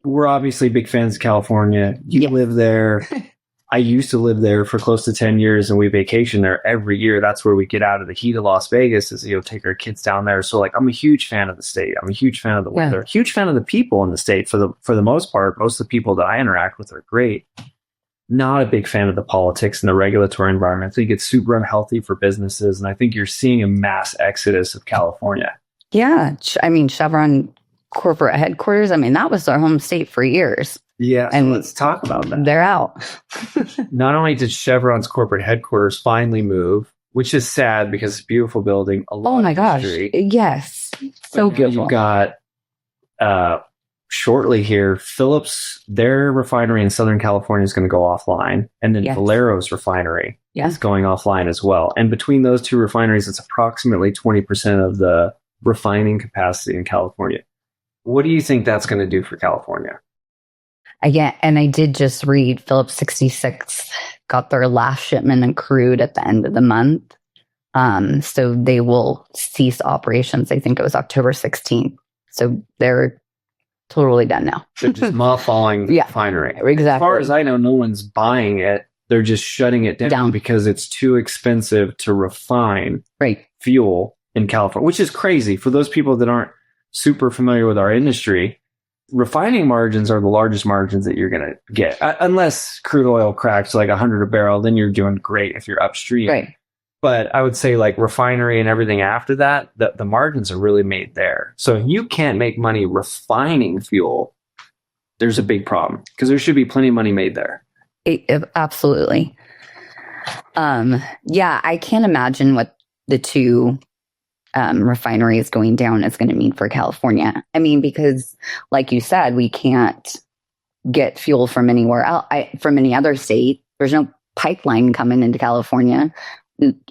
we're obviously big fans of California. You live there. I used to live there for close to 10 years, and we vacation there every year. That's where we get out of the heat of Las Vegas, is, take our kids down there. So like, I'm a huge fan of the state. I'm a huge fan of the weather, huge fan of the people in the state for the most part. Most of the people that I interact with are great. Not a big fan of the politics and the regulatory environment. I think it's super unhealthy for businesses. And I think you're seeing a mass exodus of California. Yeah. I mean, Chevron corporate headquarters, I mean, that was our home state for years. Yeah, and let's talk about that. They're out. Not only did Chevron's corporate headquarters finally move, which is sad because it's a beautiful building. Oh my gosh. Yes. So beautiful. You've got shortly here, Phillips, their refinery in Southern California is going to go offline. And then Valero's refinery is going offline as well. And between those two refineries, it's approximately 20% of the refining capacity in California. What do you think that's going to do for California? Again, and I did just read Phillips 66 got their last shipment in crude at the end of the month. So they will cease operations. I think it was October 16th. So they're totally done now. They're just mothballing the refinery. Exactly. As far as I know, no one's buying it. They're just shutting it down because it's too expensive to refine fuel in California, which is crazy for those people that aren't super familiar with our industry. Refining margins are the largest margins that you're going to get, unless crude oil cracks like 100 a barrel. Then you're doing great if you're upstream. Right. But I would say like refinery and everything after that, the margins are really made there. So if you can't make money refining fuel, there's a big problem because there should be plenty of money made there. Absolutely. Yeah, I can't imagine what the two refineries going down is going to mean for California. I mean, because like you said, we can't get fuel from anywhere else, from any other state. There's no pipeline coming into California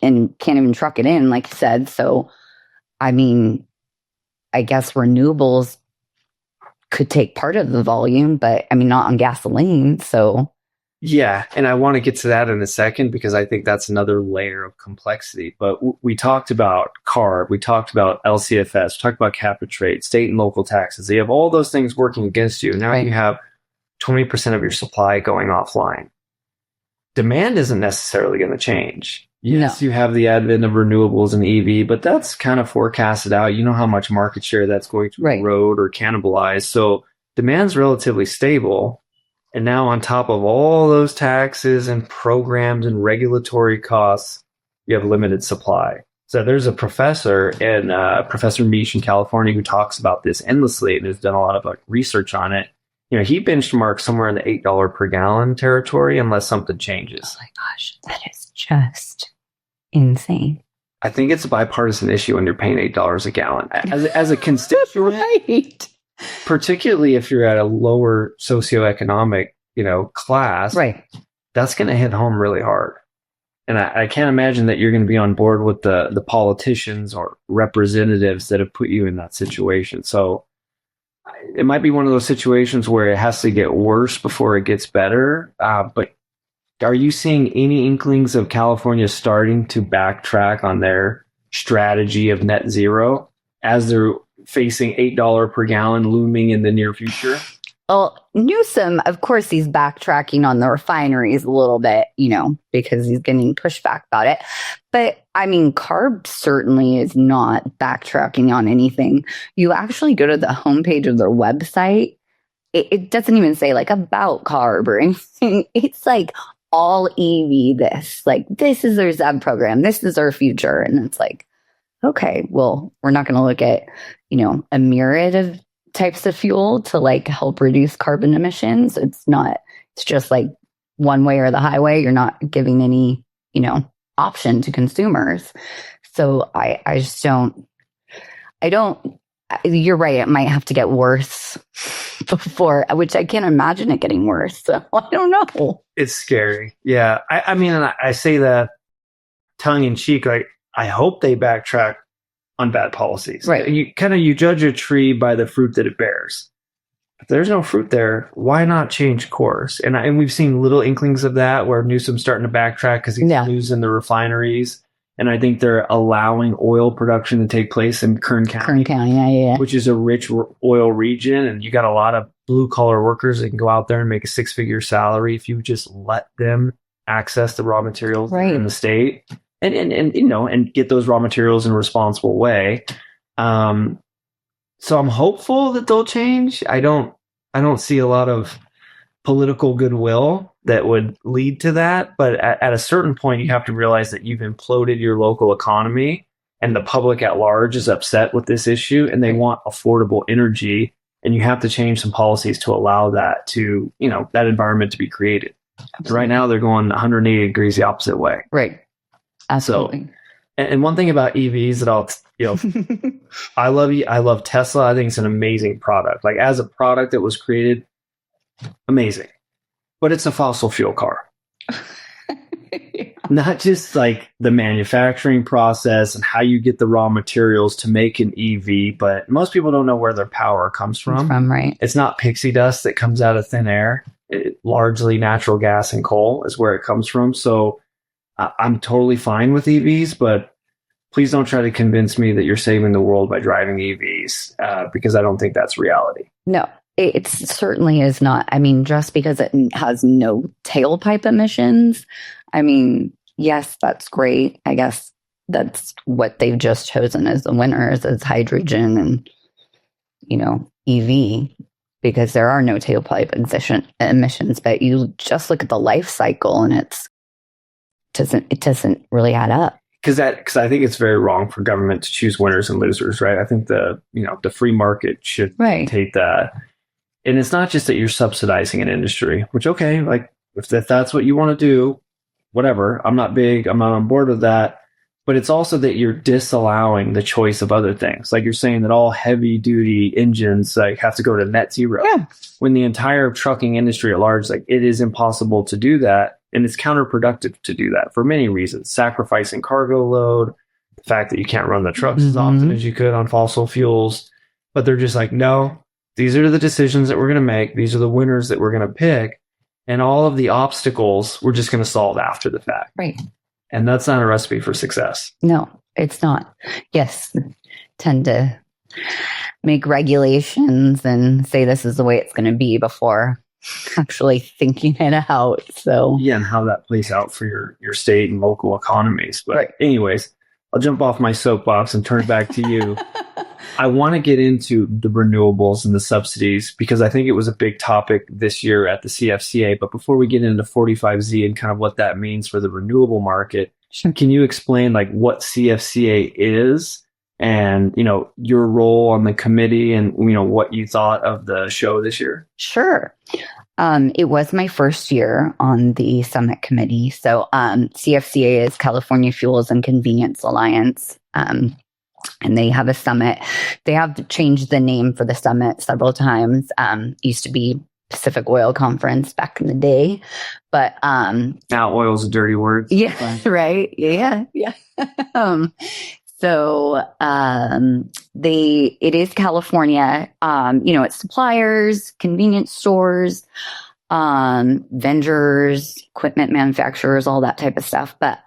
and can't even truck it in, like you said. So, I mean, I guess renewables could take part of the volume, but I mean, not on gasoline. So, yeah, and I want to get to that in a second because I think that's another layer of complexity. But we talked about CARB, we talked about LCFS, we talked about cap and trade, state and local taxes. You have all those things working against you. Now you have 20% of your supply going offline. Demand isn't necessarily going to change. Yes, you have the advent of renewables and EV, but that's kind of forecasted out. You know how much market share that's going to erode or cannibalize. So demand's relatively stable. And now on top of all those taxes and programs and regulatory costs, you have limited supply. So there's a professor, Professor Misch in California, who talks about this endlessly and has done a lot of research on it. He benchmarks somewhere in the $8 per gallon territory unless something changes. Oh my gosh, that is just insane. I think it's a bipartisan issue when you're paying $8 a gallon. As a constituent, particularly if you're at a lower socioeconomic, class, that's going to hit home really hard. And I can't imagine that you're going to be on board with the politicians or representatives that have put you in that situation. So it might be one of those situations where it has to get worse before it gets better. But are you seeing any inklings of California starting to backtrack on their strategy of net zero as they're facing $8 per gallon looming in the near future? Well, Newsom, of course, he's backtracking on the refineries a little bit, because he's getting pushback about it. But I mean, CARB certainly is not backtracking on anything. You actually go to the homepage of their website. It doesn't even say about CARB or anything. It's all EV this. This is their ZEB program. This is our future. And it's okay, well, we're not going to look at, a myriad of types of fuel to help reduce carbon emissions. It's just one way or the highway. You're not giving any, option to consumers. So I just don't, you're right. It might have to get worse before, which I can't imagine it getting worse. So I don't know. It's scary. Yeah. I mean, I say that tongue in cheek, I hope they backtrack on bad policies. Right. You judge a tree by the fruit that it bears. If there's no fruit there, why not change course? And we've seen little inklings of that where Newsom's starting to backtrack because he's losing the refineries. And I think they're allowing oil production to take place in Kern County, yeah. which is a rich oil region. And you got a lot of blue collar workers that can go out there and make a 6-figure salary if you just let them access the raw materials in the state and get those raw materials in a responsible way. So I'm hopeful that they'll change. I don't see a lot of political goodwill that would lead to that. But at a certain point, you have to realize that you've imploded your local economy and the public at large is upset with this issue and they want affordable energy. And you have to change some policies to allow that to, that environment to be created. Right now, they're going 180 degrees the opposite way. Right. Absolutely. So, and one thing about EVs that I love Tesla. I think it's an amazing product. Like as a product that was created, amazing. But it's a fossil fuel car. Yeah. Not just like the manufacturing process and how you get the raw materials to make an EV, but most people don't know where their power comes from. Right. It's not pixie dust that comes out of thin air. Largely natural gas and coal is where it comes from. So I'm totally fine with EVs, but please don't try to convince me that you're saving the world by driving EVs because I don't think that's reality. No, it certainly is not. I mean, just because it has no tailpipe emissions, I mean, yes, that's great. I guess that's what they've just chosen as the winners is hydrogen and, EV. Because there are no tailpipe emissions, but you just look at the life cycle and it doesn't really add up. Because I think it's very wrong for government to choose winners and losers, right? I think the free market should take that, and it's not just that you're subsidizing an industry, which okay, like if that's what you want to do, whatever. I'm not on board with that. But it's also that you're disallowing the choice of other things. Like you're saying that all heavy duty engines have to go to net zero. Yeah. When the entire trucking industry at large, it is impossible to do that. And it's counterproductive to do that for many reasons. Sacrificing cargo load, the fact that you can't run the trucks as often as you could on fossil fuels. But they're just like, no, these are the decisions that we're going to make. These are the winners that we're going to pick. And all of the obstacles, we're just going to solve after the fact. Right. And that's not a recipe for success. No, it's not. Yes, tend to make regulations and say this is the way it's going to be before actually thinking it out. So yeah, and how that plays out for your state and local economies. But anyways, I'll jump off my soapbox and turn it back to you. I want to get into the renewables and the subsidies because I think it was a big topic this year at the CFCA. But before we get into 45Z and kind of what that means for the renewable market, can you explain what CFCA is and, your role on the committee and, what you thought of the show this year? Sure. It was my first year on the summit committee. So CFCA is California Fuels and Convenience Alliance. And they have a summit. They have changed the name for the summit several times. Used to be Pacific Oil Conference back in the day, but now oil's a dirty word. Yeah, right. Yeah. So it is California. It's suppliers, convenience stores, vendors, equipment manufacturers, all that type of stuff. But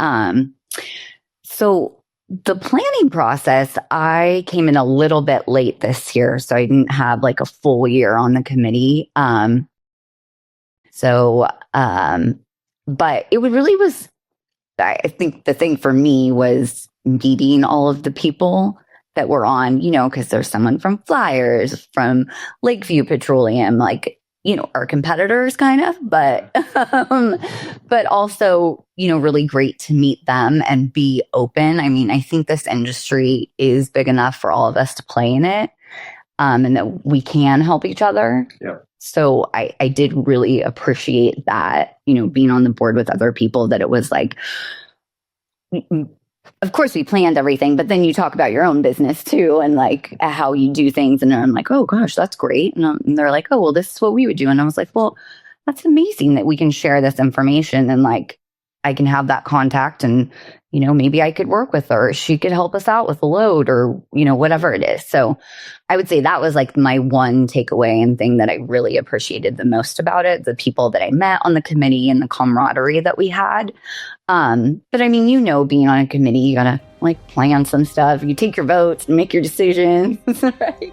so the planning process, I came in a little bit late this year, so I didn't have a full year on the committee. But it really was, I think the thing for me was meeting all of the people that were on, because there's someone from Flyers, from Lakeview Petroleum, our competitors kind of, but also, really great to meet them and be open. I mean, I think this industry is big enough for all of us to play in it, and that we can help each other. Yeah. So I did really appreciate that, being on the board with other people, that it was of course we planned everything, but then you talk about your own business too and how you do things. And I'm like, oh gosh, that's great. And they're like, oh, well, this is what we would do. And I was like, well, that's amazing that we can share this information and I can have that contact and, maybe I could work with her. She could help us out with the load or, whatever it is. So I would say that was like my one takeaway and thing that I really appreciated the most about it. The people that I met on the committee and the camaraderie that we had. But I mean, being on a committee, you gotta like plan some stuff. You take your votes and make your decisions, right?